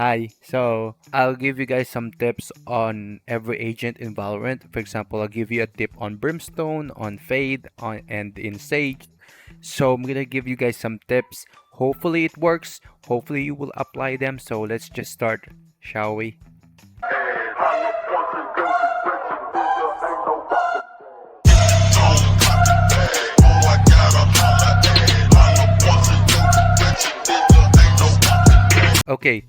Hi, so I'll give you guys some tips on every agent in Valorant. For example, I'll give you a tip on Brimstone, on Fade, and in Sage. So I'm gonna give you guys some tips. Hopefully it works. Hopefully you will apply them. So let's just start, shall we? Okay,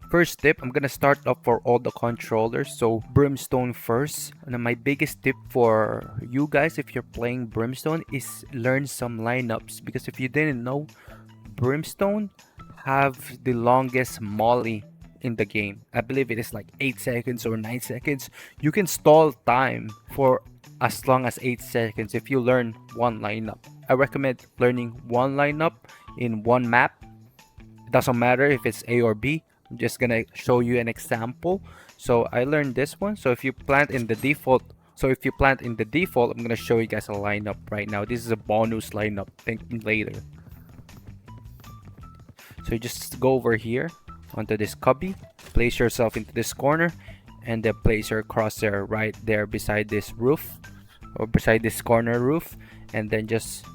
first tip, I'm gonna start off for all the controllers. So Brimstone first. And my biggest tip for you guys if you're playing Brimstone is learn some lineups, because if you didn't know, Brimstone have the longest molly in the game. I believe it is like 8 seconds or 9 seconds. You can stall time for as long as 8 seconds if you learn one lineup. I recommend learning one lineup in one map. It doesn't matter if it's A or B. I'm just gonna show you an example. So I learned this one. So if you plant in the default, I'm gonna show you guys a lineup right now. This is a bonus lineup. Thank me later. So you just go over here onto this cubby, place yourself into this corner, and then place your crosshair right there beside this roof or beside this corner roof, and then just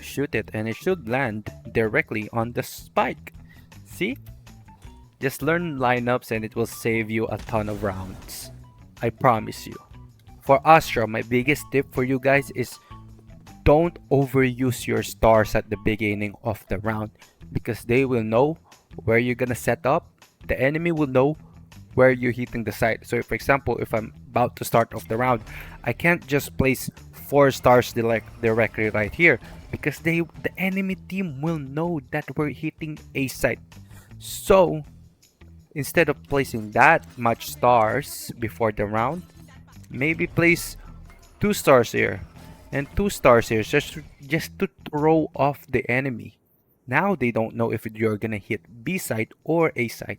shoot it, and it should land directly on the spike. See? Just learn lineups and it will save you a ton of rounds. I promise you. For Astra, my biggest tip for you guys is don't overuse your stars at the beginning of the round, because they will know where you're gonna set up. The enemy will know where you're hitting the site. So for example, if I'm about to start off the round, I can't just place 4 stars directly right here, because the enemy team will know that we're hitting a site. So instead of placing that much stars before the round, maybe place 2 stars here and 2 stars here, just to throw off the enemy. Now they don't know if you're gonna hit B site or A site.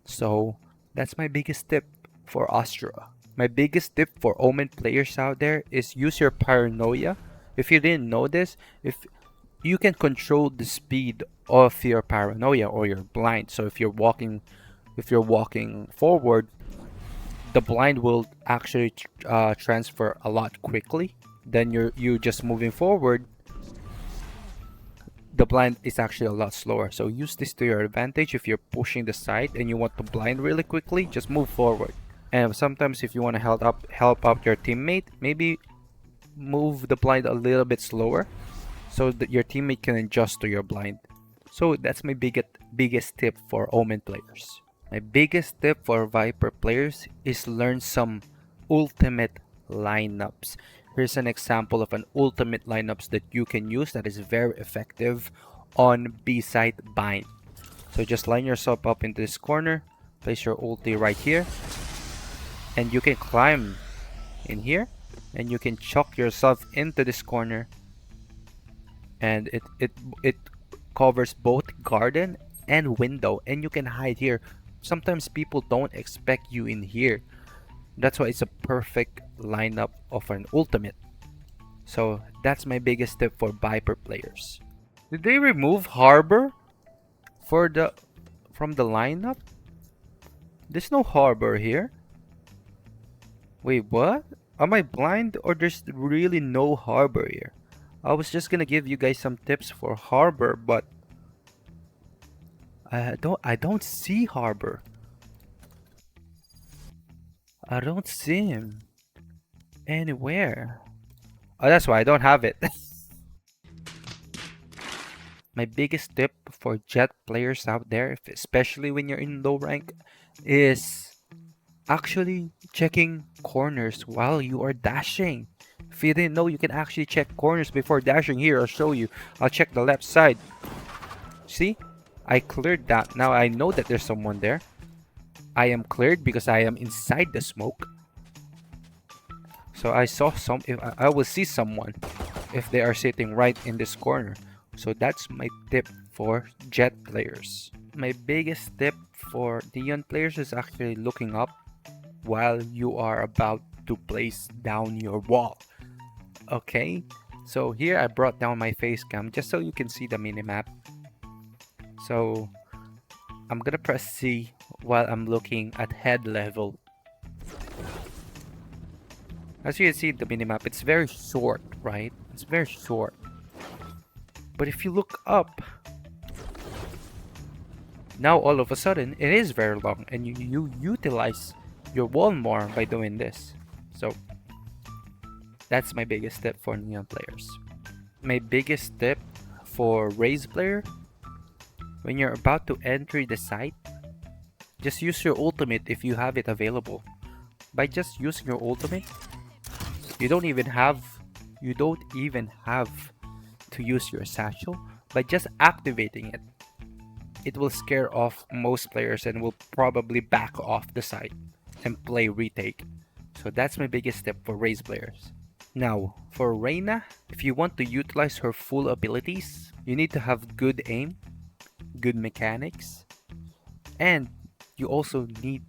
So that's my biggest tip for Astra. My biggest tip for Omen players out there is use your paranoia. If you didn't know this, if you can control the speed of your paranoia or your blind. So if you're walking forward, the blind will actually transfer a lot quickly. Then you just moving forward, the blind is actually a lot slower. So use this to your advantage. If you're pushing the side and you want to blind really quickly, just move forward. And sometimes if you want to help out your teammate, maybe move the blind a little bit slower so that your teammate can adjust to your blind. So that's my biggest tip for Omen players. My biggest tip for Viper players is learn some ultimate lineups. Here's an example of an ultimate lineups that you can use that is very effective on B-side bind. So just line yourself up into this corner, place your ulti right here, and you can climb in here, and you can chuck yourself into this corner, and it covers both garden and window, and you can hide here. Sometimes people don't expect you in here. That's why it's a perfect lineup of an ultimate. So that's my biggest tip for Viper players. Did they remove Harbor from the lineup? There's no Harbor here. Wait, what? Am I blind, or there's really no Harbor here? I was just gonna give you guys some tips for Harbor, but I don't see Harbor. I don't see him anywhere. Oh, that's why I don't have it. My biggest tip for Jet players out there, especially when you're in low rank, is actually checking corners while you are dashing. If you didn't know, you can actually check corners before dashing. Here, I'll show you. I'll check the left side. See? I cleared that. Now I know that there's someone there. I am cleared because I am inside the smoke. So I saw I will see someone if they are sitting right in this corner. So that's my tip for Jet players. My biggest tip for Neon players is actually looking up while you are about to place down your wall. Okay, so here I brought down my face cam just so you can see the minimap. So I'm gonna press C while I'm looking at head level. As you can see the minimap, it's very short, right? It's very short. But if you look up, now all of a sudden it is very long, and you utilize your wall more by doing this. So that's my biggest tip for neon players. My biggest tip for raise player, when you're about to enter the site, just use your ultimate if you have it available. By just using your ultimate, you don't even have to use your satchel. By just activating it, it will scare off most players and will probably back off the site and play retake. So that's my biggest tip for raise players. Now, for Reina, if you want to utilize her full abilities, you need to have good aim, good mechanics, and you also need,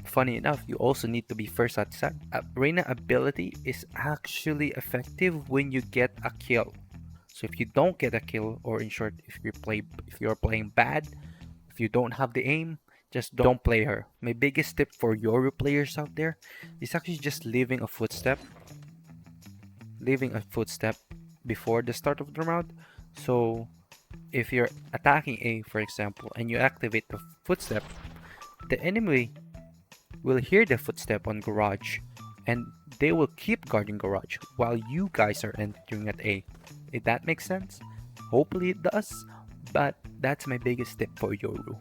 funny enough, you also need to be first at sight. Reina ability is actually effective when you get a kill. So if you don't get a kill, or in short, if you're playing bad, if you don't have the aim, just don't play her. My biggest tip for Yoru players out there is actually just leaving a footstep before the start of the round. So if you're attacking A, for example, and you activate the footstep, the enemy will hear the footstep on garage, and they will keep guarding garage while you guys are entering at A. If that makes sense? Hopefully it does, but that's my biggest tip for Yoru.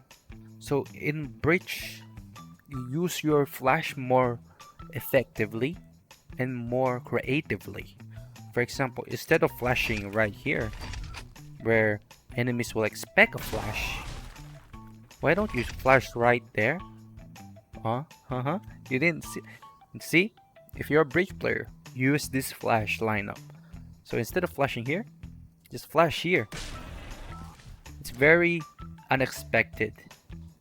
So in Breach, you use your flash more effectively and more creatively. For example, instead of flashing right here, where enemies will expect a flash, why don't you flash right there? You didn't see? See? If you're a Breach player, use this flash lineup. So instead of flashing here, just flash here. It's very unexpected.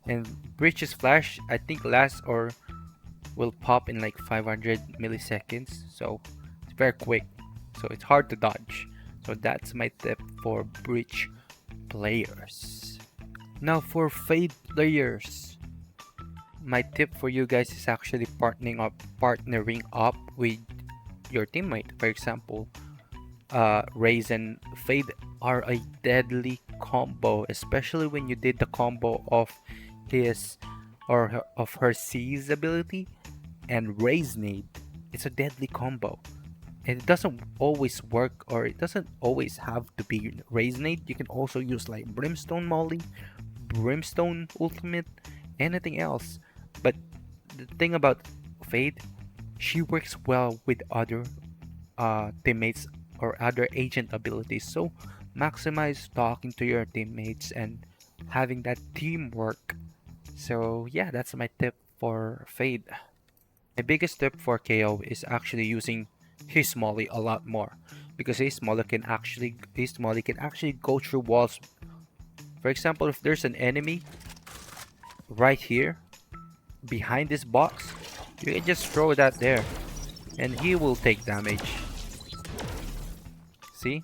And Breach's flash, I think, lasts or will pop in like 500 milliseconds. So it's very quick. So it's hard to dodge. So that's my tip for Breach players. Now for Fade players, my tip for you guys is actually partnering up with your teammate. For example, Raze and Fade are a deadly combo, especially when you did the combo of her C's ability and Raze Nade. It's a deadly combo. And it doesn't always work, or it doesn't always have to be Raze Nade. You can also use like Brimstone Molly, Brimstone Ultimate, anything else. But the thing about Fade, she works well with other teammates or other agent abilities. So maximize talking to your teammates and having that teamwork. So yeah, that's my tip for Fade. My biggest tip for KO is actually using his Molly a lot more, because his Molly can actually go through walls. For example, if there's an enemy right here behind this box, you can just throw that there and he will take damage. See?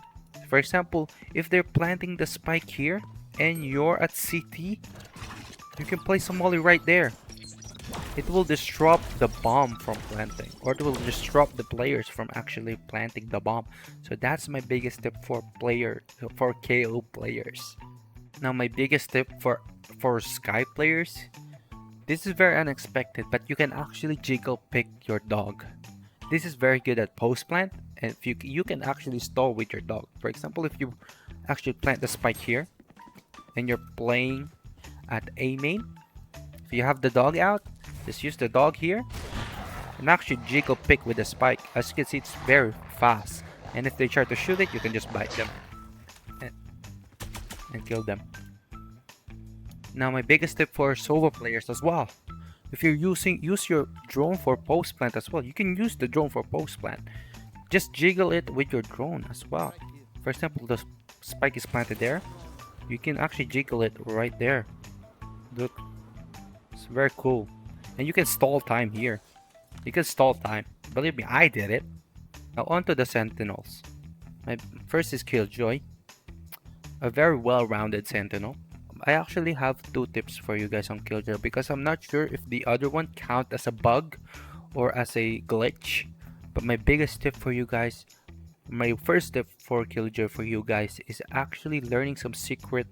For example, if they're planting the spike here and you're at CT, you can place a Molly right there. It will disrupt the bomb from planting, or it will disrupt the players from actually planting the bomb. So that's my biggest tip for KO players. Now my biggest tip for Sky players, this is very unexpected, but you can actually jiggle pick your dog. This is very good at post plant, and if you can actually stall with your dog. For example, if you actually plant the spike here and you're playing at A main, if you have the dog out, just use the dog here and actually jiggle pick with the spike. As you can see, it's very fast, and if they try to shoot it, you can just bite them and kill them. Now my biggest tip for solo players as well, if you're use your drone for post plant as well. You can use the drone for post plant. Just jiggle it with your drone as well. For example, the spike is planted there, you can actually jiggle it right there. Look, it's very cool. And you can stall time here. You can stall time. Believe me, I did it. Now on to the Sentinels. My first is Killjoy, a very well-rounded Sentinel. I actually have two tips for you guys on Killjoy because I'm not sure if the other one count as a bug or as a glitch. But my biggest tip for you guys, my first tip for Killjoy for you guys is actually learning some secret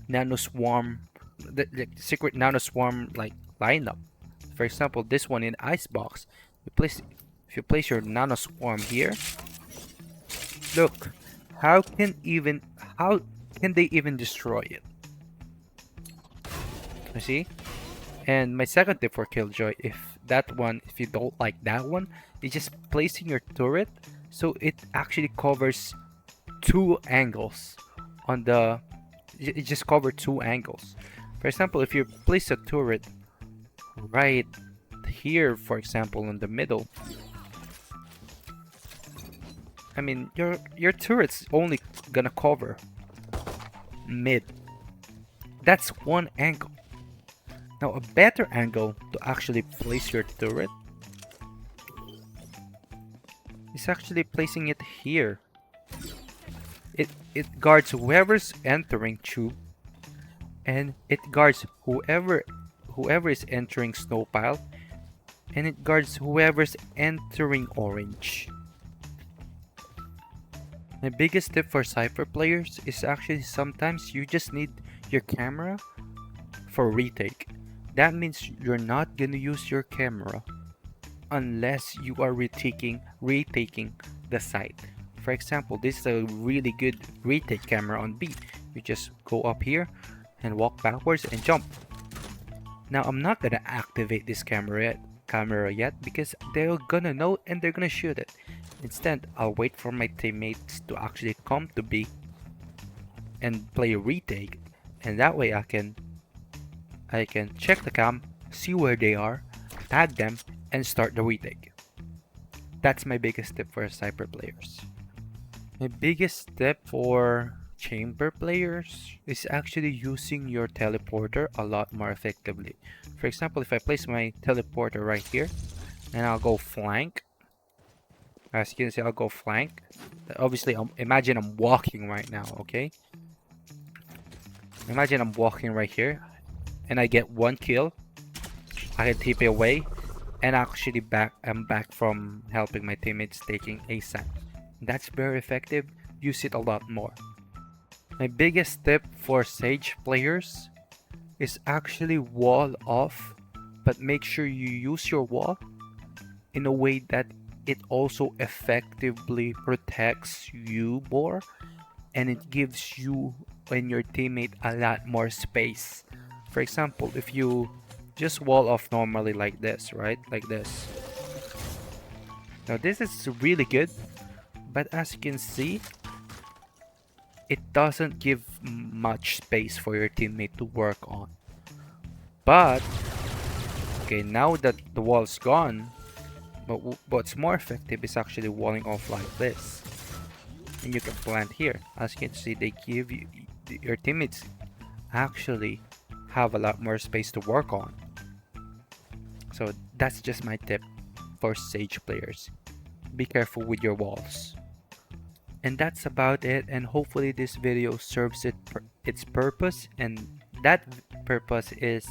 nanoswarm, the secret nanoswarm like lineup. For example, this one in Icebox, if you place your nanoswarm here, look, how can even how can they even destroy it? You see? And my second tip for Killjoy, if you don't like that one, is just placing your turret so it actually covers two angles on the it just covers two angles. For example, if you place a turret right here, for example, in the middle, I mean your turret's only gonna cover mid. That's one angle. Now a better angle to actually place your turret is actually placing it here. It guards whoever's entering tube, and it guards whoever is entering snow pile, and it guards whoever's entering orange. My biggest tip for Cypher players is actually sometimes you just need your camera for retake. That means you're not gonna use your camera unless you are retaking the site. For example, this is a really good retake camera on B. You just go up here and walk backwards and jump. Now I'm not gonna activate this camera yet because they're gonna know and they're gonna shoot it. Instead, I'll wait for my teammates to actually come to B and play a retake, and that way I can check the cam, see where they are, tag them, and start the retake. That's my biggest tip for Cypher players. My biggest tip for chamber players is actually using your teleporter a lot more effectively. For example, if I place my teleporter right here and I'll go flank, as you can see, I'll go flank. Obviously, imagine I'm walking right now, okay? Imagine I'm walking right here and I get one kill. I can TP away and actually I'm back from helping my teammates taking a site. That's very effective. Use it a lot more. My biggest tip for Sage players is actually wall off, but make sure you use your wall in a way that it also effectively protects you more, and it gives you and your teammate a lot more space. For example, if you just wall off normally like this, right? Like this. Now this is really good, but as you can see, it doesn't give much space for your teammate to work on. But okay, now that the wall's gone, but what's more effective is actually walling off like this, and you can plant here. As you can see, they give you your teammates actually have a lot more space to work on. So that's just my tip for Sage players. Be careful with your walls. And that's about it, and hopefully this video serves its purpose, and that purpose is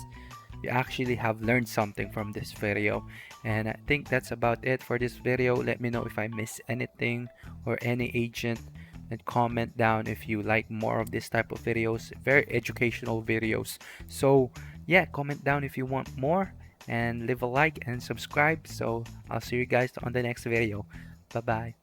you actually have learned something from this video. And I think that's about it for this video. Let me know if I missed anything or any agent, and comment down if you like more of this type of videos, very educational videos. So yeah, comment down if you want more, and leave a like and subscribe. So I'll see you guys on the next video. Bye bye.